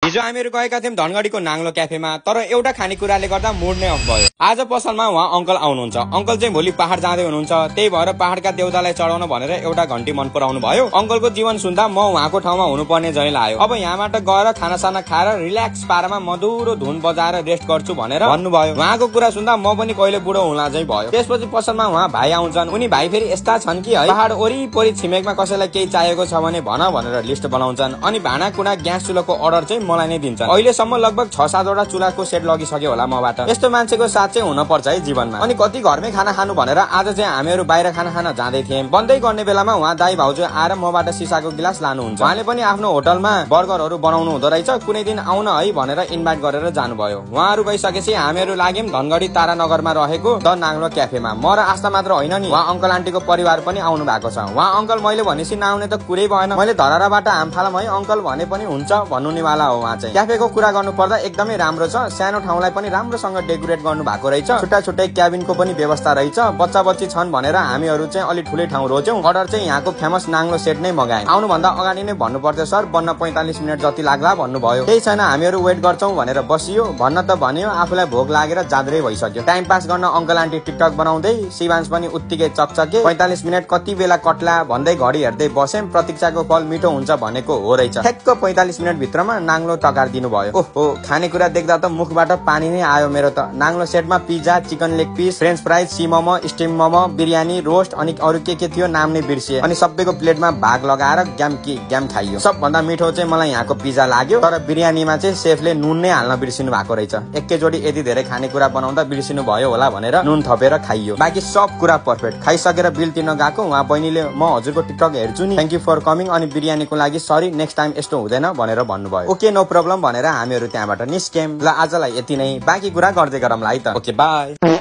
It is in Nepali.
हिजो हामीहरू गएका थियौं धनगढीको नाङ्लो क्याफेमा, तर एउटा खानेकुराले गर्दा मुड नै अफ भयो। आज पसलमा उहाँ अंकल आउनुहुन्छ। अंकल चाहिँ भोलि पहाड जाँदै हुनुहुन्छ, त्यही भएर पहाडका देउतालाई चढाउन भनेर एउटा घण्टी मन पराउनु भयो। अंकलको जीवन सुन्दा म उहाँको ठाउँमा हुनुपर्ने जै लाग्यो। अब यहाँबाट गएर खानासाना खाएर रिल्याक्स पारामा मधुरो धुन बजाएर रेस्ट गर्छु भनेर भन्नुभयो। उहाँको कुरा सुन्दा म पनि कहिले बुढो हुँला चाहिँ भयो। त्यसपछि पसलमा उहाँ भाइ आउँछन्। उनी भाइ फेरि यस्ता छन् कि है पहाड वरिपरि छिमेकमा कसैलाई केही चाहिएको छ भने भन भनेर लिस्ट बनाउँछन्। अनि भाँडाकुँडा ग्यास चुलाको अर्डर चाहिँ मलाई नै दिन्छन्। अहिलेसम्म लगभग 6-7 वटा चुलाको सेट लगिसक्यो होला मबाट। यस्तो मान्छेको साथ चाहिँ हुन पर्छ है जीवनमा। अनि कति घरमै खाना खानु भनेर आज चाहिँ हामीहरू बाहिर खाना खान जाँदै थियौं। बन्दै गर्ने बेलामा उहाँ दाइ भाउजू आएर मबाट सिसाको गिलास लानुहुन्छ। उहाँले पनि आफ्नो होटलमा बर्गरहरू बनाउनु हुँदो रहेछ, कुनै दिन आउन है भनेर इन्भाइट गरेर जानुभयो। उहाँहरू गइसकेपछि हामीहरू लाग्यौं धनगढी तारानगरमा रहेको द नाङ्लो क्याफेमा। म र आस्था मात्र होइन नि, उहाँ अंकल आन्टीको परिवार पनि आउनु भएको छ। उहाँ अंकल मैले भनेपछि नआउने त कुरै भएन। मैले धराराबाट हामफालम है अंकल भने पनि हुन्छ भन्नु नि वाला हो। उहाँ चाहिँ क्याफेको कुरा गर्नु पर्दा एकदमै राम्रो छ। सानो ठाउँलाई पनि राम्रोसँग डेकोरेट गर्नु भएको रहेछ। छुट्टा छुट्टै क्याबिनको पनि व्यवस्था रहेछ। बच्चा बच्ची छन् भनेर हामीहरू चाहिँ अलि ठुलै ठाउँ रोज्यौं। अर्डर चाहिँ यहाँको फेमस नाङ्लो सेट नै मगाएँ। आउनु भन्दा अगाडि नै भन्नु पर्छ सर, बन्न 45 मिनट जति लाग्ला भन्नुभयो। केही छैन हामीहरू वेट गर्छौं भनेर बसियो। भन्न त भन्यो, आफूलाई भोक लागेर जाद्रै भइसक्यो। टाइम पास गर्न अंकल आन्टी टिकटक बनाउँदै, शिवांश पनि उत्तिकै चकचके। 45 मिनट कति बेला कट्ला भन्दै घडी हेर्दै बसेम। प्रतीक्षाको फल मिठो हुन्छ भनेको हो रहेछ। ठ्याक्क 45 मिनट भित्रमा नाङ्लो टकार दिनु भयो। ओहो, खानेकुरा देख्दा त मुखबाट पानी नै आयो मेरो त। नाङ्लो सेटमा pizza, chicken leg piece, French fries, C momo, steam momo, biryani, roast अनि अरू के थियो नाम नै बिर्सिए। अनि सबैको प्लेटमा भाग लगाएर ग्याम खाइयो। सबभन्दा मिठो चाहिँ मलाई यहाँको पिज्जा लाग्यो, तर बिरयानीमा चाहिँ सेफले नुन नै हाल्न बिर्सिनु भएको रहेछ। एकैचोटी यति धेरै खानेकुरा बनाउँदा बिर्सिनु भयो होला भनेर नुन थपेर खाइयो। बाँकी सब कुरा पर्फेक्ट। खाइसकेर बिल तिर्न गएको उहाँ बहिनीले म हजुरको टिकटक हेर्छु नि, थ्याङ्क यू फर कमिङ, अनि बिरयानीको लागि सरी, नेक्स्ट टाइम यस्तो हुँदैन भनेर भन्नुभयो। ओके नो प्रब्लम भनेर हामीहरू त्यहाँबाट निस्क्यौं। ल आजलाई यति नै, बाँकी कुरा गर्दै गरौँला है त। Okay by.